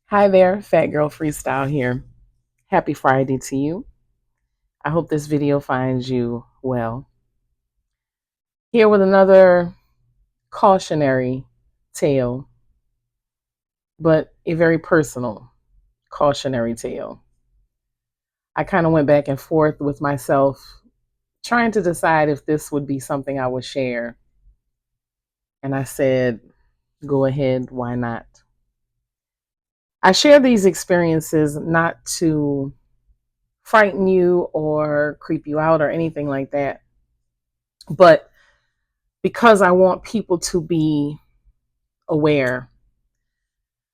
Hi there, Fat Girl Freestyle here. Happy Friday to you. I hope this video finds you well. Here with another cautionary tale, but a very personal cautionary tale. I kind of went back and forth with myself, trying to decide if this would be something I would share. And I said, go ahead, why not? I share these experiences not to frighten you or creep you out or anything like that, but because I want people to be aware.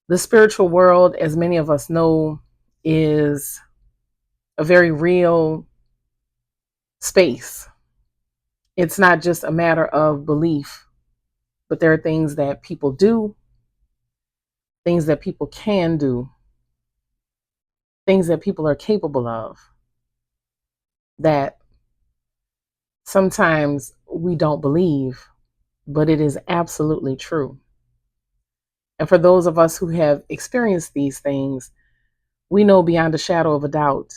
The spiritual world, as many of us know, is a very real space. It's not just a matter of belief, but there are things that people do, things that people can do, things that people are capable of that sometimes we don't believe, but it is absolutely true. And for those of us who have experienced these things, we know beyond a shadow of a doubt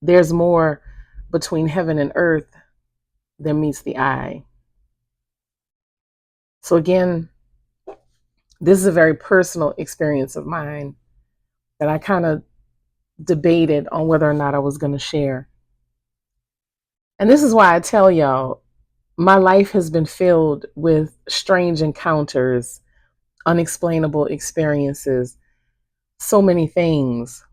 there's more between heaven and earth than meets the eye. So, again, this is a very personal experience of mine that I kind of debated on whether or not I was going to share. And this is why I tell y'all my life has been filled with strange encounters, unexplainable experiences, so many things.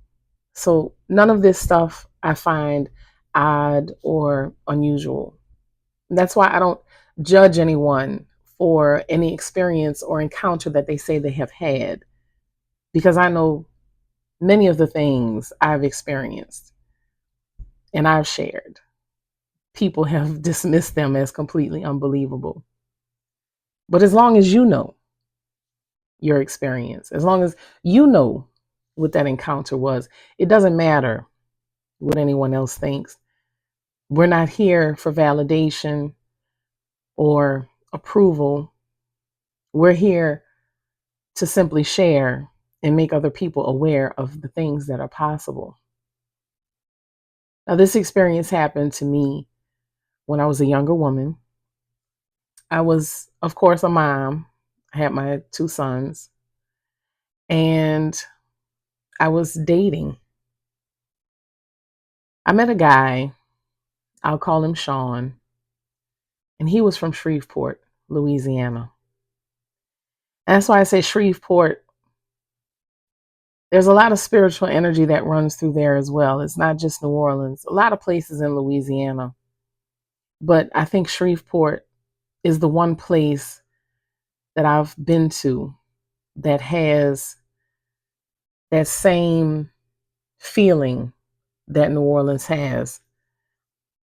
So, none of this stuff I find odd or unusual. That's why I don't judge anyone for any experience or encounter that they say they have had, because I know many of the things I've experienced and I've shared, people have dismissed them as completely unbelievable. But as long as you know your experience, as long as you know what that encounter was, it doesn't matter what anyone else thinks. We're not here for validation or approval. We're here to simply share and make other people aware of the things that are possible. Now, this experience happened to me when I was a younger woman. I was, of course, a mom. I had my two sons, and I was dating. I met a guy, I'll call him Shawn, and he was from Shreveport, Louisiana. And that's why I say Shreveport, there's a lot of spiritual energy that runs through there as well. It's not just New Orleans, a lot of places in Louisiana. But I think Shreveport is the one place that I've been to that has that same feeling that New Orleans has.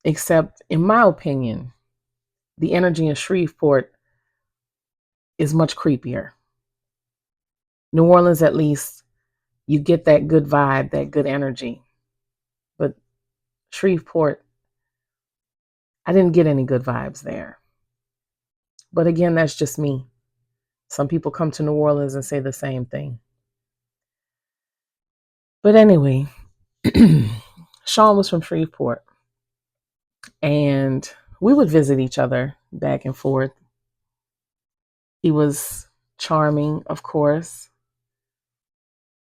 Except, in my opinion, the energy in Shreveport is much creepier. New Orleans, at least, you get that good vibe, that good energy. But Shreveport, I didn't get any good vibes there. But again, that's just me. Some people come to New Orleans and say the same thing. But anyway, Shawn was from Shreveport, and we would visit each other back and forth. He was charming, of course,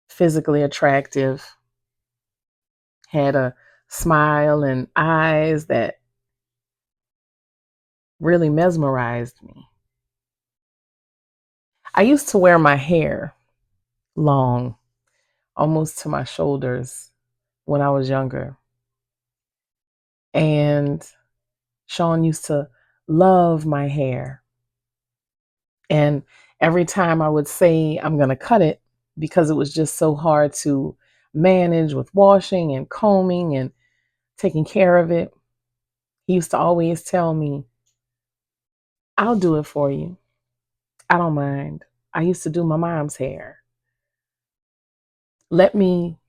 physically attractive, had a smile and eyes that really mesmerized me. I used to wear my hair long, almost to my shoulders when I was younger. And Shawn used to love my hair. And every time I would say I'm going to cut it, because it was just so hard to manage with washing and combing and taking care of it, he used to always tell me, I'll do it for you. I don't mind. I used to do my mom's hair. Let me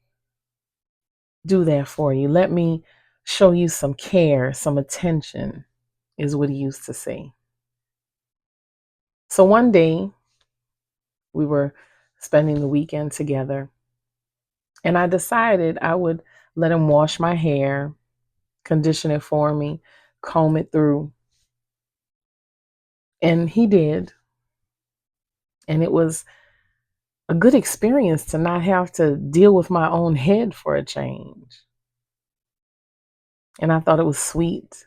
do that for you. Let me show you some care, some attention, is what he used to say. So one day we were spending the weekend together. And I decided I would let him wash my hair, condition it for me, comb it through. And he did. And it was a good experience to not have to deal with my own head for a change. And I thought it was sweet,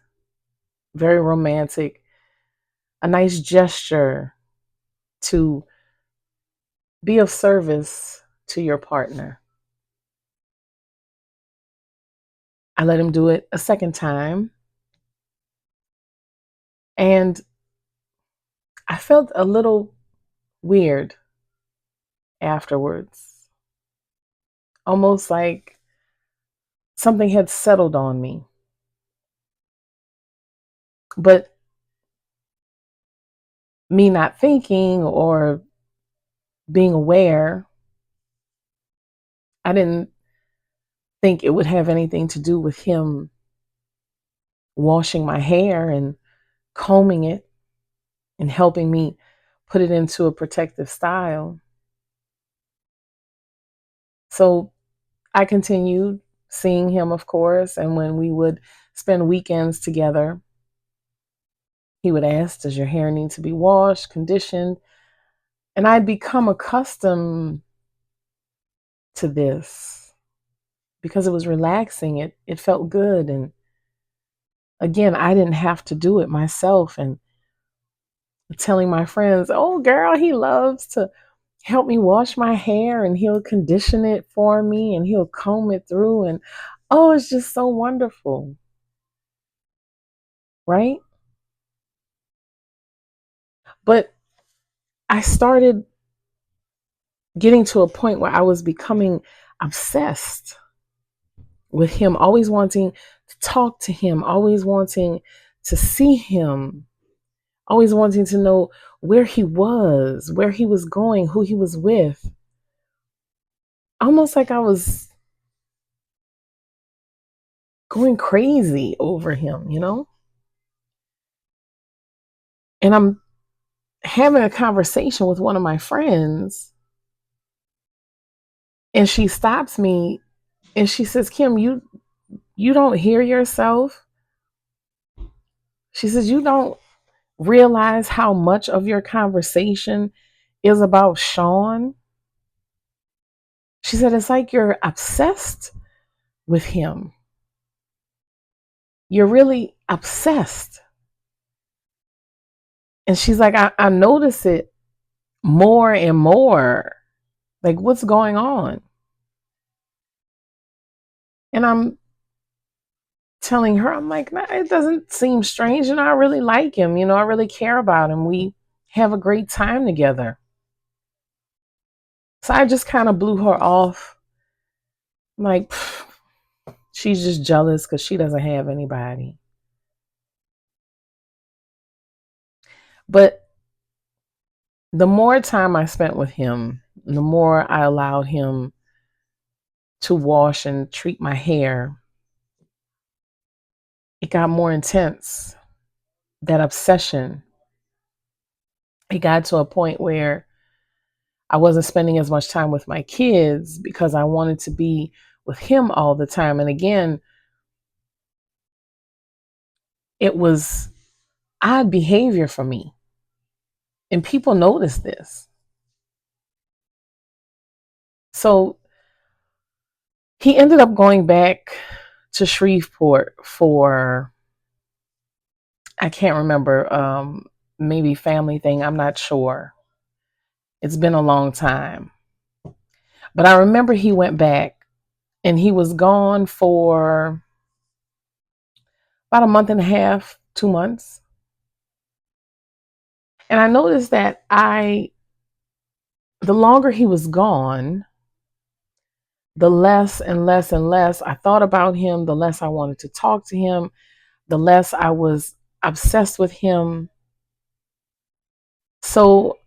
very romantic, a nice gesture to be of service to your partner. I let him do it a second time. And I felt a little weird afterwards, almost like something had settled on me. But me not thinking or being aware, I didn't think it would have anything to do with him washing my hair and combing it and helping me put it into a protective style. So I continued seeing him, of course, and when we would spend weekends together, he would ask, does your hair need to be washed, conditioned? And I'd become accustomed to this because it was relaxing. It felt good. And again, I didn't have to do it myself. And telling my friends, oh, girl, he loves to help me wash my hair and he'll condition it for me and he'll comb it through. And oh, it's just so wonderful. Right? But I started getting to a point where I was becoming obsessed with him, always wanting to talk to him, always wanting to see him, always wanting to know where he was going, who he was with. Almost like I was going crazy over him, you know? And I'm having a conversation with one of my friends, and she stops me and she says, Kim, you don't hear yourself. She says, you don't realize how much of your conversation is about Shawn. She said, it's like you're obsessed with him. You're really obsessed. And she's like, I notice it more and more. Like, what's going on? And I'm telling her, I'm like, nah, it doesn't seem strange. I really like him. I really care about him. We have a great time together. So I just kind of blew her off. I'm like, she's just jealous because she doesn't have anybody. But the more time I spent with him, the more I allowed him to wash and treat my hair, it got more intense. That obsession. It got to a point where I wasn't spending as much time with my kids because I wanted to be with him all the time. And again, it was odd behavior for me. And people noticed this. So he ended up going back to Shreveport for, I can't remember, maybe family thing. I'm not sure. It's been a long time. But I remember he went back and he was gone for about a month and a half, 2 months. And I noticed that the longer he was gone, the less and less and less I thought about him, the less I wanted to talk to him, the less I was obsessed with him. So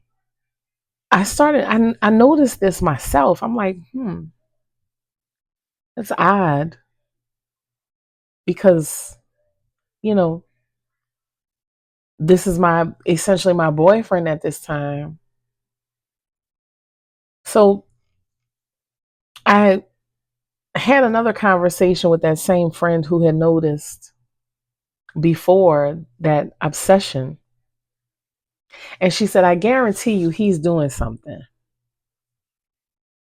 I noticed this myself. I'm like, that's odd because, you know, this is essentially my boyfriend at this time. So I had another conversation with that same friend who had noticed before that obsession. And she said, I guarantee you he's doing something.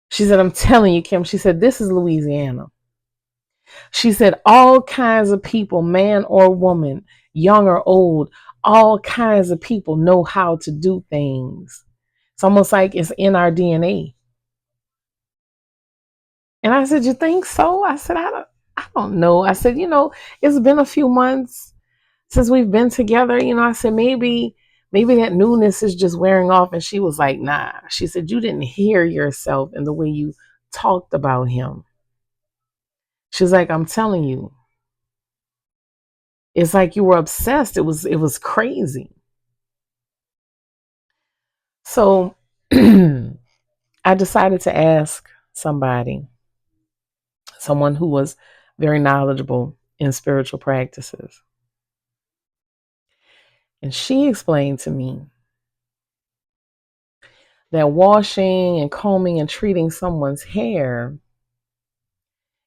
She said, I'm telling you, Kim. She said, this is Louisiana. She said, all kinds of people, man or woman, young or old, all kinds of people know how to do things. It's almost like it's in our DNA. And I said, you think so? I said, I don't know. I said, it's been a few months since we've been together. I said, maybe that newness is just wearing off. And she was like, nah. She said, you didn't hear yourself in the way you talked about him. She's like, I'm telling you, it's like you were obsessed. It was crazy. So I decided to ask someone who was very knowledgeable in spiritual practices. And she explained to me that washing and combing and treating someone's hair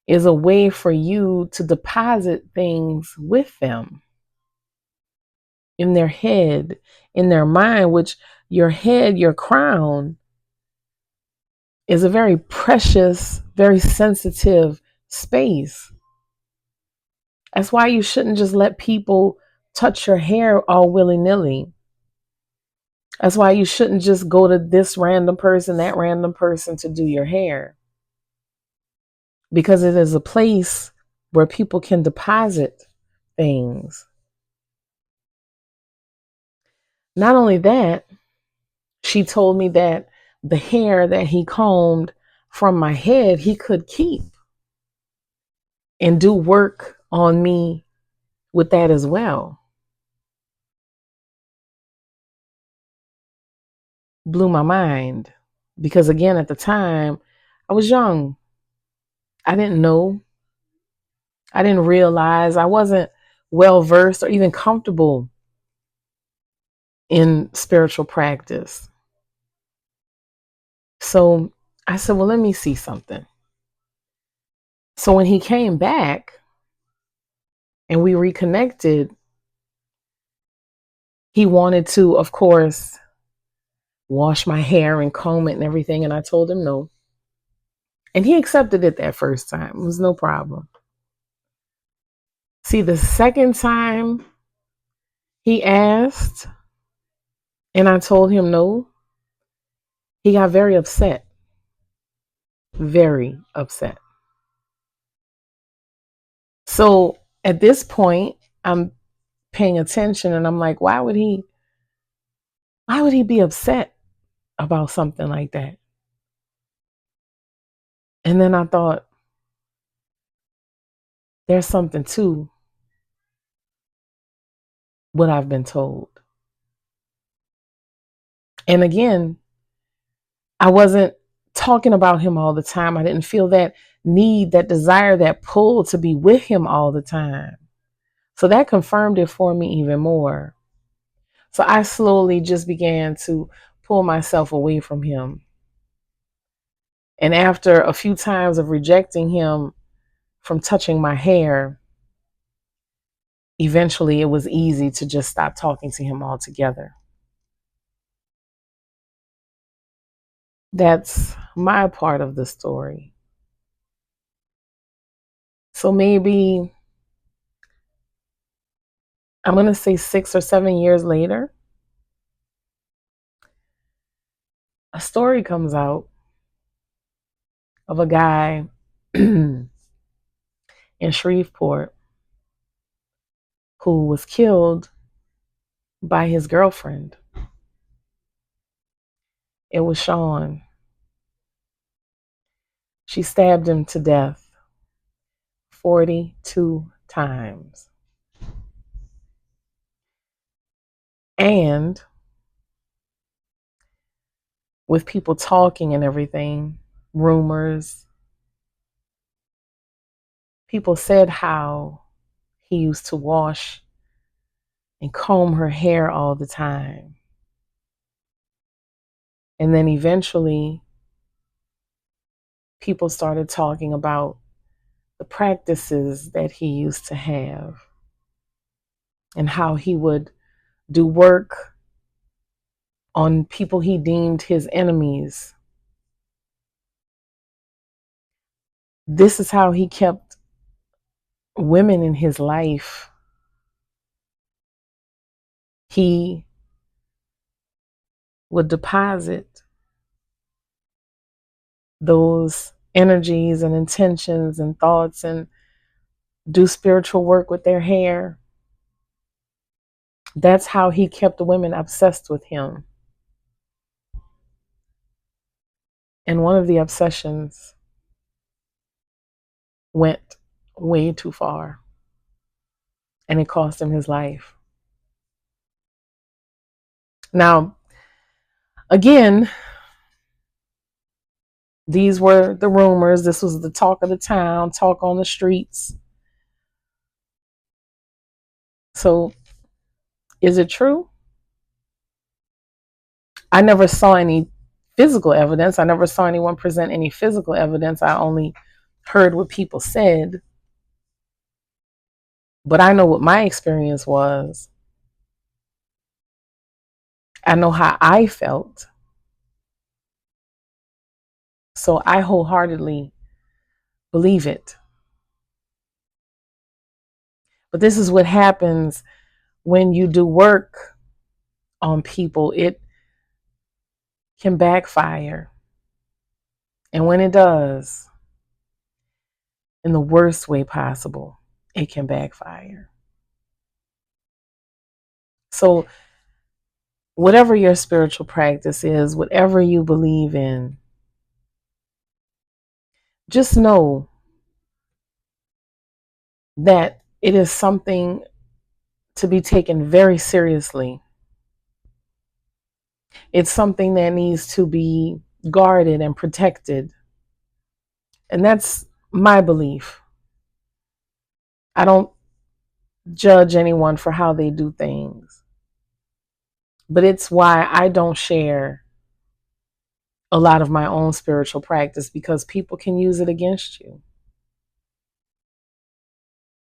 is a way for you to deposit things with them in their head, in their mind, which your head, your crown, is a very precious, very sensitive space. That's why you shouldn't just let people touch your hair all willy-nilly. That's why you shouldn't just go to this random person, that random person to do your hair. Because it is a place where people can deposit things. Not only that, she told me that the hair that he combed from my head, he could keep and do work on me with that as well. Blew my mind because, again, at the time, I was young. I didn't know. I didn't realize. I wasn't well versed or even comfortable in spiritual practice. So I said, well, let me see something. So when he came back and we reconnected, he wanted to, of course, wash my hair and comb it and everything. And I told him no. And he accepted it that first time. It was no problem. See, the second time he asked and I told him no, he got very upset. Very upset. So at this point, I'm paying attention and I'm like, why would he be upset about something like that? And then I thought, there's something to what I've been told. And again, I wasn't talking about him all the time. I didn't feel that need, that desire, that pull to be with him all the time. So that confirmed it for me even more. So I slowly just began to pull myself away from him. And after a few times of rejecting him from touching my hair, eventually it was easy to just stop talking to him altogether. That's my part of the story. So maybe I'm going to say 6 or 7 years later, a story comes out of a guy in Shreveport who was killed by his girlfriend. It was Shawn. She stabbed him to death 42 times. And with people talking and everything, rumors, people said how he used to wash and comb her hair all the time. And then eventually people started talking about the practices that he used to have and how he would do work on people he deemed his enemies. This is how he kept women in his life. He would deposit those energies and intentions and thoughts and do spiritual work with their hair. That's how he kept the women obsessed with him. And one of the obsessions went way too far, and it cost him his life. Now, again, these were the rumors. This was the talk of the town, talk on the streets. So, is it true? I never saw any physical evidence. I never saw anyone present any physical evidence. I only heard what people said. But I know what my experience was. I know how I felt. So I wholeheartedly believe it. But this is what happens when you do work on people. It can backfire. And when it does, in the worst way possible, it can backfire. So whatever your spiritual practice is, whatever you believe in, just know that it is something to be taken very seriously. It's something that needs to be guarded and protected. And that's my belief. I don't judge anyone for how they do things. But it's why I don't share a lot of my own spiritual practice, because people can use it against you.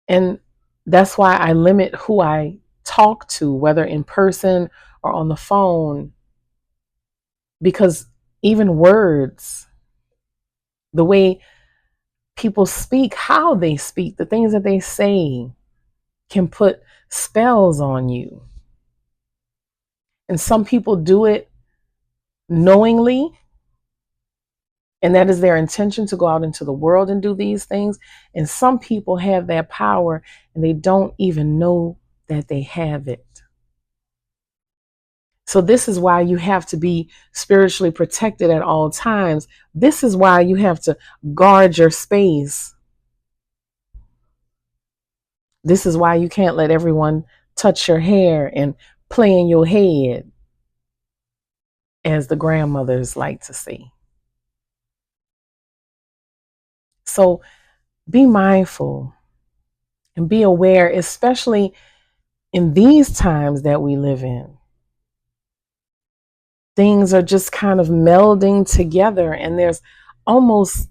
And that's why I limit who I talk to, whether in person or on the phone, because even words, the way people speak, how they speak, the things that they say can put spells on you. And some people do it knowingly, and that is their intention, to go out into the world and do these things. And some people have that power and they don't even know that they have it. So this is why you have to be spiritually protected at all times. This is why you have to guard your space. This is why you can't let everyone touch your hair and play in your head, as the grandmothers like to say. So be mindful and be aware, especially in these times that we live in. Things are just kind of melding together, and there's almost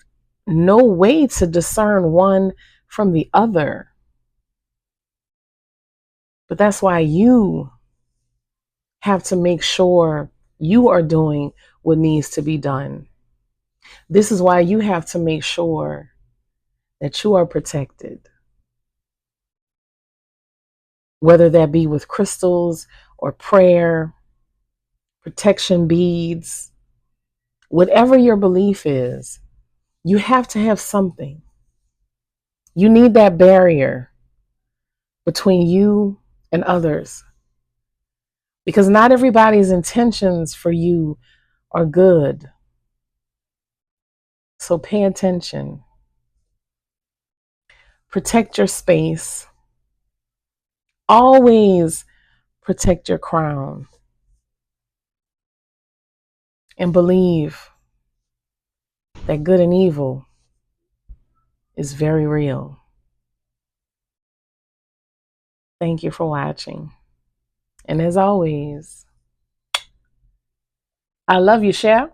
no way to discern one from the other. But that's why you have to make sure you are doing what needs to be done. This is why you have to make sure that you are protected, whether that be with crystals or prayer, protection beads, whatever your belief is. You have to have something. You need that barrier between you and others, because not everybody's intentions for you are good. So pay attention. Protect your space. Always protect your crown. And believe that good and evil is very real. Thank you for watching. And as always, I love you, Shawn.